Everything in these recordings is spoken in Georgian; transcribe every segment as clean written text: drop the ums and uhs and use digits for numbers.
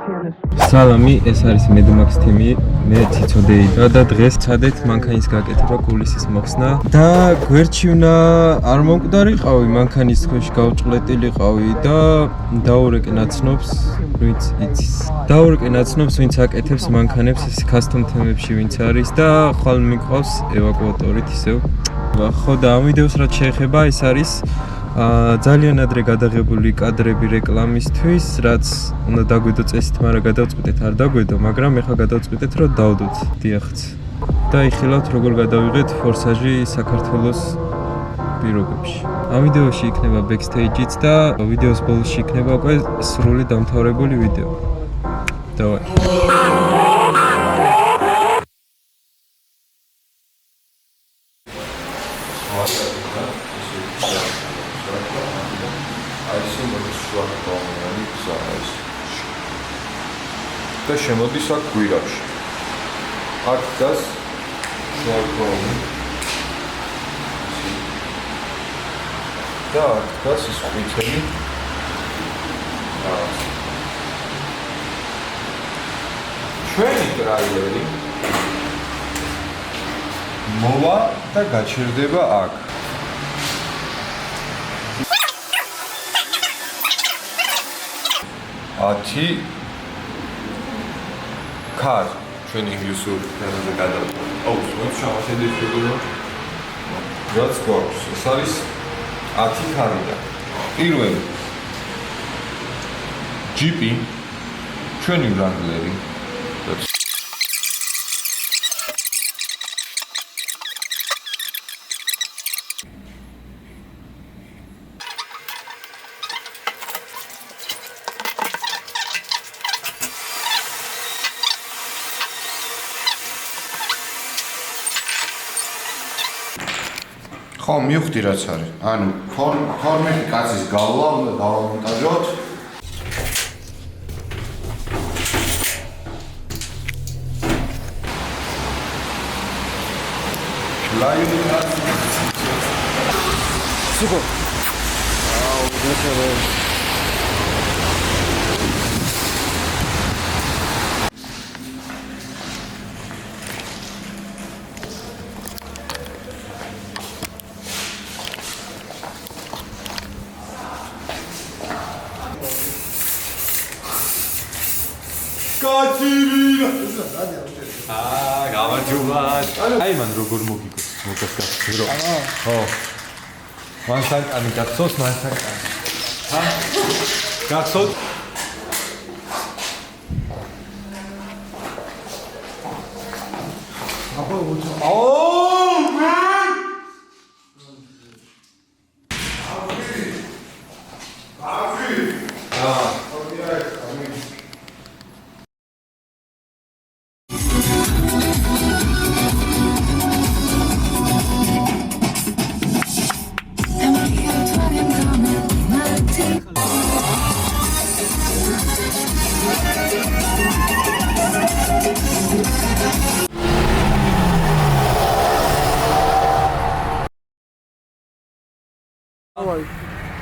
სალამი, ეს არის მედმაქს თიმი, მე ციცოდეიდა და დღეს ცადეთ მანქანის გაკეთება, კულისის მოხსნა და გვერდში უნდა არ მომკვდარიყავი, მანქანის ქვეშ გავჭყლეტილიყავი და დაურეკე ნაცნობს, ვინც იცის. დაურეკე ნაცნობს, ვინც აკეთებს მანქანებს custom თემებში ვინც არის და ხვალ მიყვავს ევაკუატორით ისევ. ხო და ამ ვიდეოს რაც შეეხება, ეს არის ძალიან ადრე გადაღებული კადრები რეკლამისთვის, რაც უნდა დაგვიდო წესით, მაგრამ გადავწყვიტეთ არ დაგვიდო, მაგრამ ეხლა გადავწყვიტეთ, რომ დავდოთ დიახაც. და იხილავთ როგორ გადავიღეთ ფორსაჟი საქართველოს პირობებში. ამ ვიდეოში იქნება backstage-იც და ვიდეოს ბოლოსში იქნება უკვე სრული დამთავრებული ვიდეო. დავაი. და შემოდის აქ გვირაბში. აქ დგას შუაგროვი. და აქ დგას ის ყვითელი. ჩვენი ტრაილერი მოვა და გაჩერდება აქ. ათი car ჩვენი ინგლისური ენაზე გადავიღეთ. მოც შევხედეთ როგორ რაც გვაქვს. ეს არის 10 ქარიდან. პირველი ჯიპი ჩვენი ვრანგლერი. ხო, მივხვდი რაც არის. ანუ ფორმეტი კაცის გავლა უნდა დავამონტაჟოთ. ლაივნი კაცი. სუპერ. აუ, დაშავე. გამარჯობათ. აი მან როგორ მოგიგოს მოგასკაცრო. ხო. მან საკანი გახსოვს, მან საკანი. ჰა? გახსოვთ? აბა უჩო.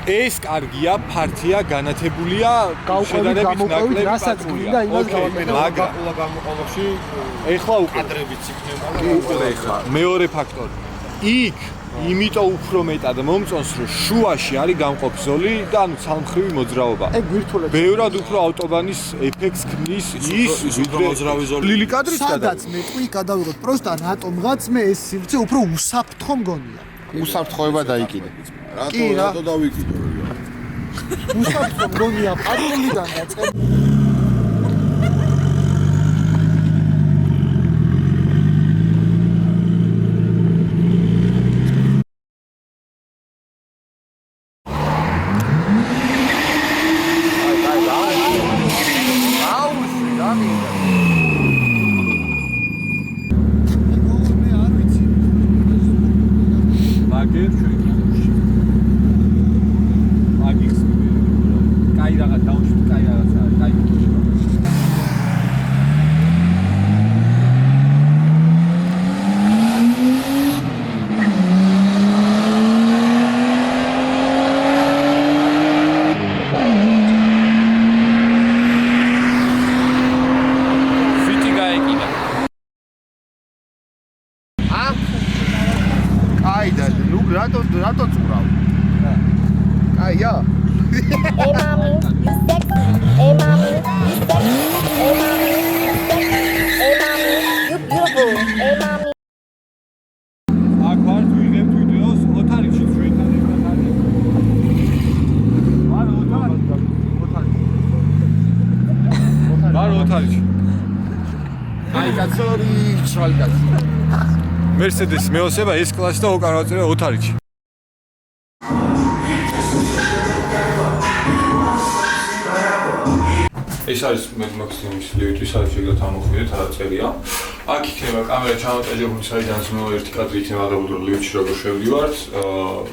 ეს კარგია, ფართია, განათებულია, შედარებით ნაკლები პატრულია. მაგრამ გამოყოლებში ეხლა კადრებიც იქნება. ეხლა მეორე ფაქტორი. იქ იმიტომ უფრო მეტად მომწონს, რომ შუაში არის გამყოფზოლი და ანუ ცალმხრივი მოძრაობა. ბევრად უფრო ავტობანის ეფექტს ქმნის ის ვიდრე მოძრავი ზოლი. ლილი კადრის სადაც მეტყვი გადავიღოთ, პროსტა რატომღაც მე ეს სივრცე უფრო უსაფრთხო მგონია. უსაფრთხოება დაიკიდე. რატო დავიკიდო? უსაფრთხო მგონია პატრონიდან დაწყებ. კაი რაღაც დაუშვით, კაი რაღაცა, კაი ოთარიში. აი კაცორი, ცვალი კაცი. Mercedes მეოსება S კლასი და SOCAR ვაწერე ოთარიში. ეს არის მაქსიმუმის ლივიტვის არის შეგდათ ამოხმიდეთ რა წერია. აქ იქნება კამერა ჩამოტაჯებული, საიდანაც მე ერთი კადრი იქნება აღებული რომ ლივიტში როგორ შევდივართ.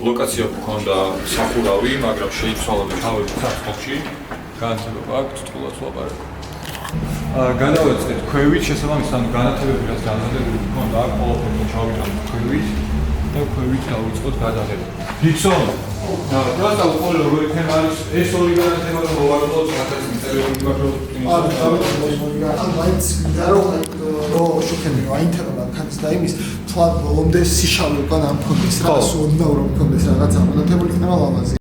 ლოკაცია გქონდა სახურავი, მაგრამ შეიცვალა და თავი საფხში. განათლება აქვს წყულად ვაპარაკო. გადავეწყეთ ქვევით, შესაბამისად ანუ განათლებები რაც განათლებები გქონდა აქ ყველაფერს ჩავიტანოთ ქვევით და ქვევით დავიწყოთ გადაღება. გიცნობ? და უყურე როგორი თემა არის ეს ორი განათლება რომ მოვარდოთ რაღაც მიწევები ან მაინც რო შეხები რა ინტერნეტ კანს და იმის თვალ ბოლომდე სიშავე უკან ამ ფონდის რაღაც უნდა რომ მქონდეს რაღაც ამონათებული იქნება ლამაზი.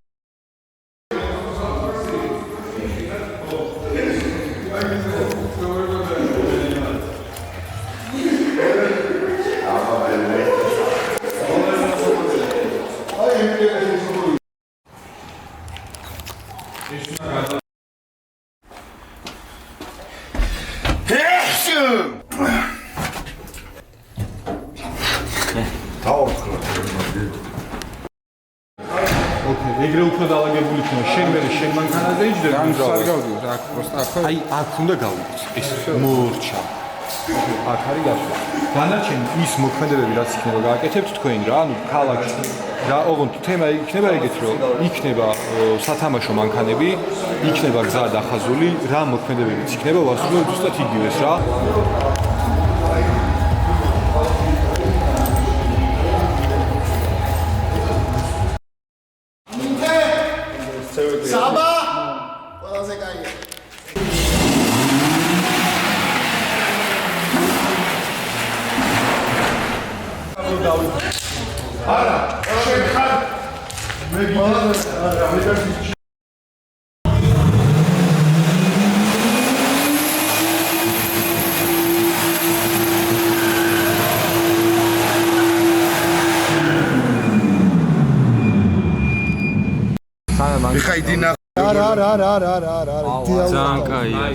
ეგრე უფრო დაალაგებული იქნება შენ მე შენ მანქანაზე იჯდები არ გავდივარ აქ просто აქ აი აქ უნდა გავიდეთ ეს მორჩა აქ არის გასვლა დანარჩენი ის მოქმედებები რაც იქნება გააკეთებთ თქვენ რა ანუ ქალაქში რა ოღონდ თემა იქნება ეგეთ რომ იქნება სათამაშო მანქანები იქნება გზა დახაზული რა მოქმედებებიც იქნება ვასრულებ ზუსტად იგივეს რა საბა ყველაზე კაია არა შენ ხარ მე გიძახს არა მე გასის მიხაი დინა არა ძალიან კაია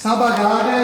საბა გააღე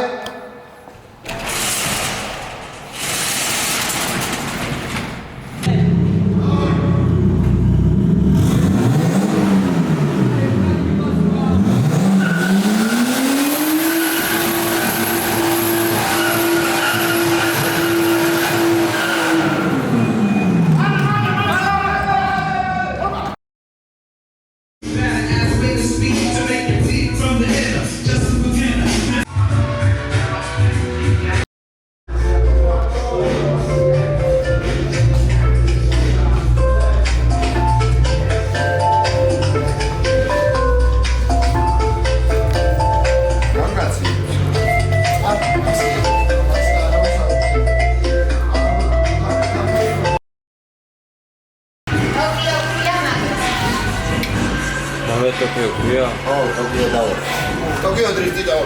ტოკიო დრიფტი დავა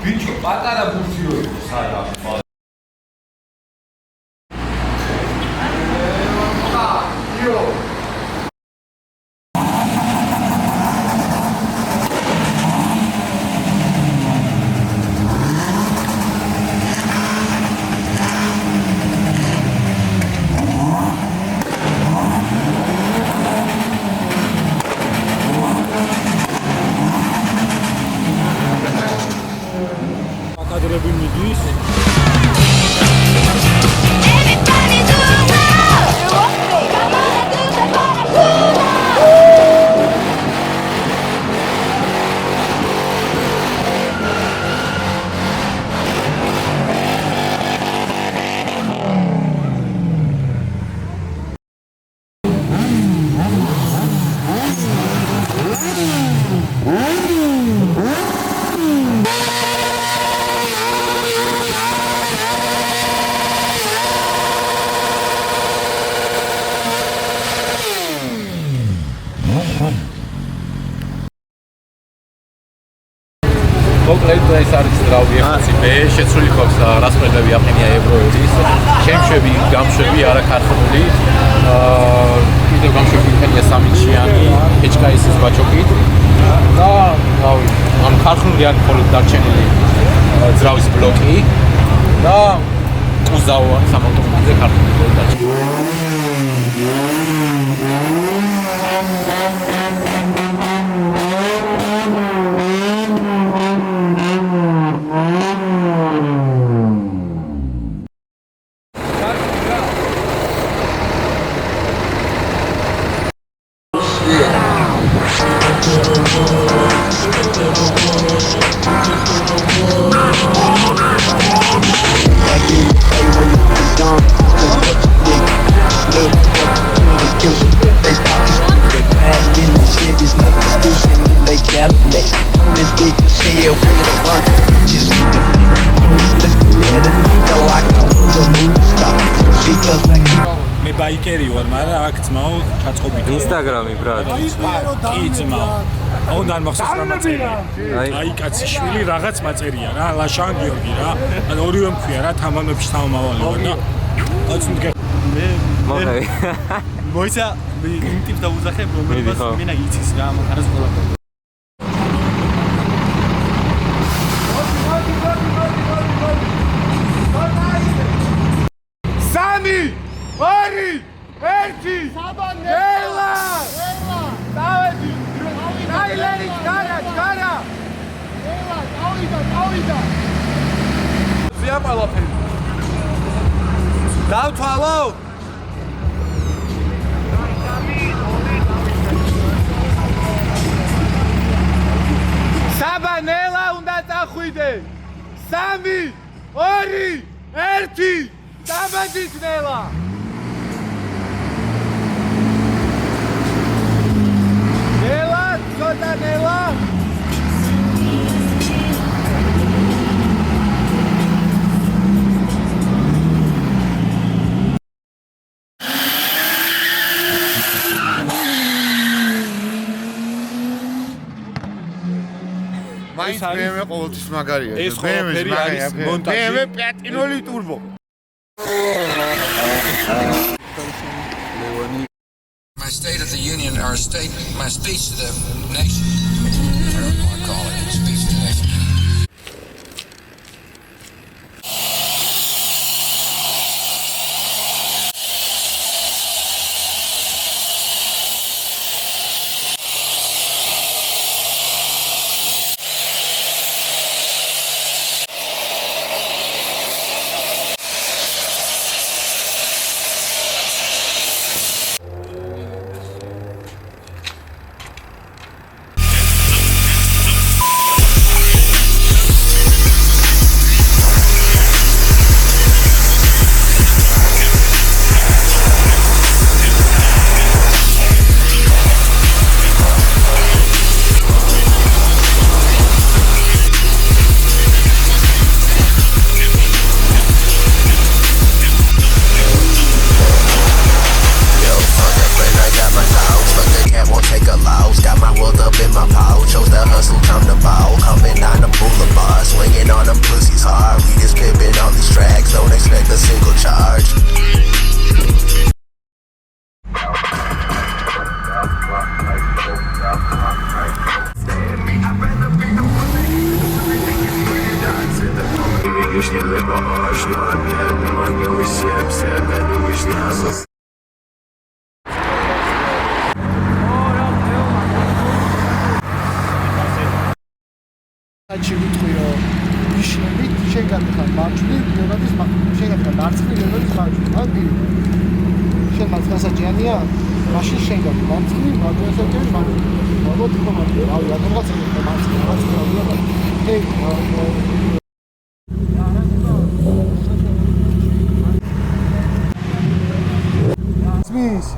ბიჭო პატარა ბურთიო იყო საერთოდ კადრები მიდის მოკლედ ეს არის ძრავი FCB, შეცვლილი ხობს რასმელებები ახენია ევროების, შემშვები, გამშვები, არაქარხმული. კიდევ გამშვები ხენია სამინჩიანი, HKS-ის ბაჩოკით. და რავი, ამ ქარხნული არის მხოლოდ დარჩენილი ძრავის ბლოკი და უზაო არის სამავტომატზე ქარხნული ბლოკი დარჩენილი. მე ბაიკერი ვარ, მაგრამ აქ ძმაო ჩაწყობით. ინსტაგრამი ბრატ. კი ძმაო. ოღონდ მახსოვს რა მაწერია. აი კაცი შვილი რაღაც მაწერია რა, ლაშან გიორგი რა. ან ორივე მქვია რა, თამამებში თამამავალი ვარ და აცუნდგე. მოხე. მოიცა მე იმ ტიპს დავუძახებ, რომელსაც მენა იცის რა, ამას ყველაფერი. სამი, ორი, ერთი, საბანელა! დავედი! დაილერი, გარა! დავიდა! ზია ყველაფერი. დავთვალო? საბანელა უნდა წახვიდე. 3, 2, 1 საბაძისნელა. ნელა, ცოტა ნელა. მაინც მე ყოველთვის მაგარია. ეს ყველაფერი არის მონტაჟი. მე პლატინული ტურბო. My State of the Union, or my speech to the nation, whatever you want to call it, speech to the nation. სჭირდება აშლაკები მაგევისებს ებენუის ნაზოს აჩი ვიტყვი რომ ნიშნებით შენ გაგიხარ მარჯვნივ ნებადის შენ გაგიხარ მარცხნივ ნებადის მარჯვნივ ადი შენ მასაჯიანია მაშინ შენ გაგიხარ მარცხნივ მასაჯიანი მარჯვნივ მოგოთ ხომარ რავი ადამიანს მარცხნივ Смесь.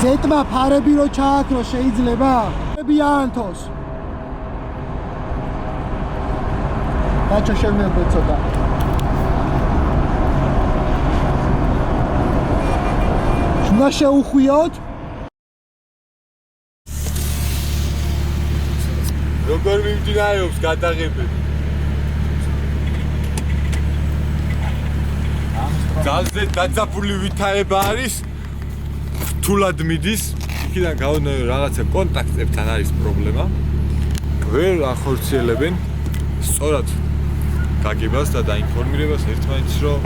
ზეთმა ფარები რო ჩააქრო შეიძლება? ფარები აანთოს. დაჩა შემეუბნე ცოტა. უნდა შეუხვიოთ? როგორ მიმდინარეობს გადაღებები? ძალზე დაძაბული ვითარება არის, რთულად მიდის, იქიდან გამომდინარე რაღაცა კონტაქტებთან არის პრობლემა. ვერ ახორციელებენ სწორად გაგებას და დაინფორმირებას ერთმანეთს, რომ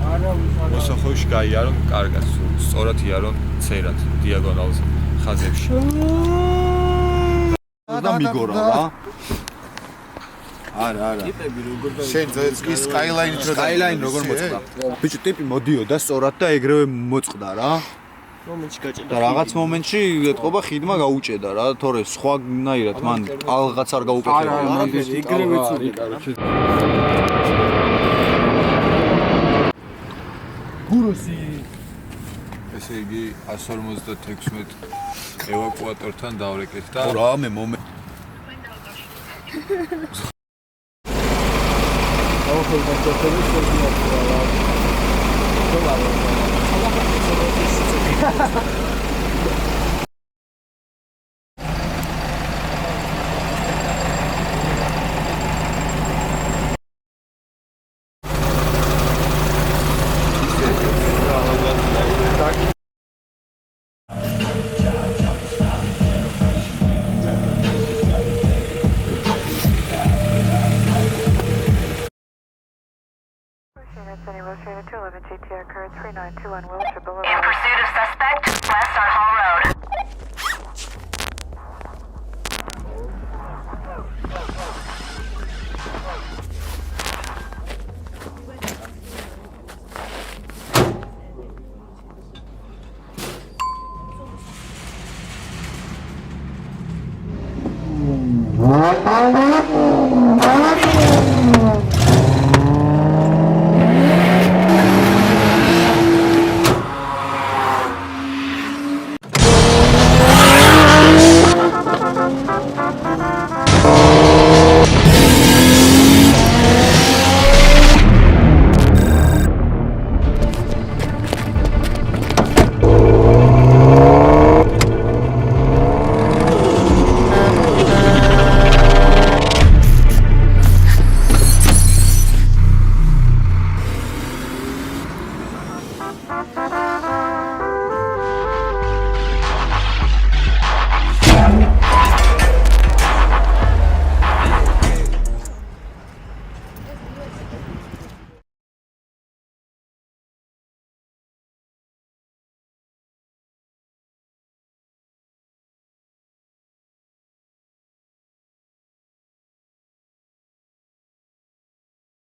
მოსახოვში გაიარონ კარგად, სწორად იარონ ცერად, დიაგონალზე, ხაზებში. და მიგორა რა. არა. შენ კი სკაილაინით რო სკაილაინ როგორ მოწყდა? ბიჭო, ტიპი მოდიოდა სწორად და ეგრევე მოწყდა რა. მომენტში გაჭედა. და რაღაც მომენტში ეთყობა ხიდმა გაუჭედა რა, თორე სხვანაირად მან ალღაც არ გაუკეთებია. მან ეგრევე წუდი, კაროჩე. გუროსი. ესე იგი 156 ევაკუატორთან დავრეკეთ და რა მე მომენტ In pursuit of suspect west on Hall Road.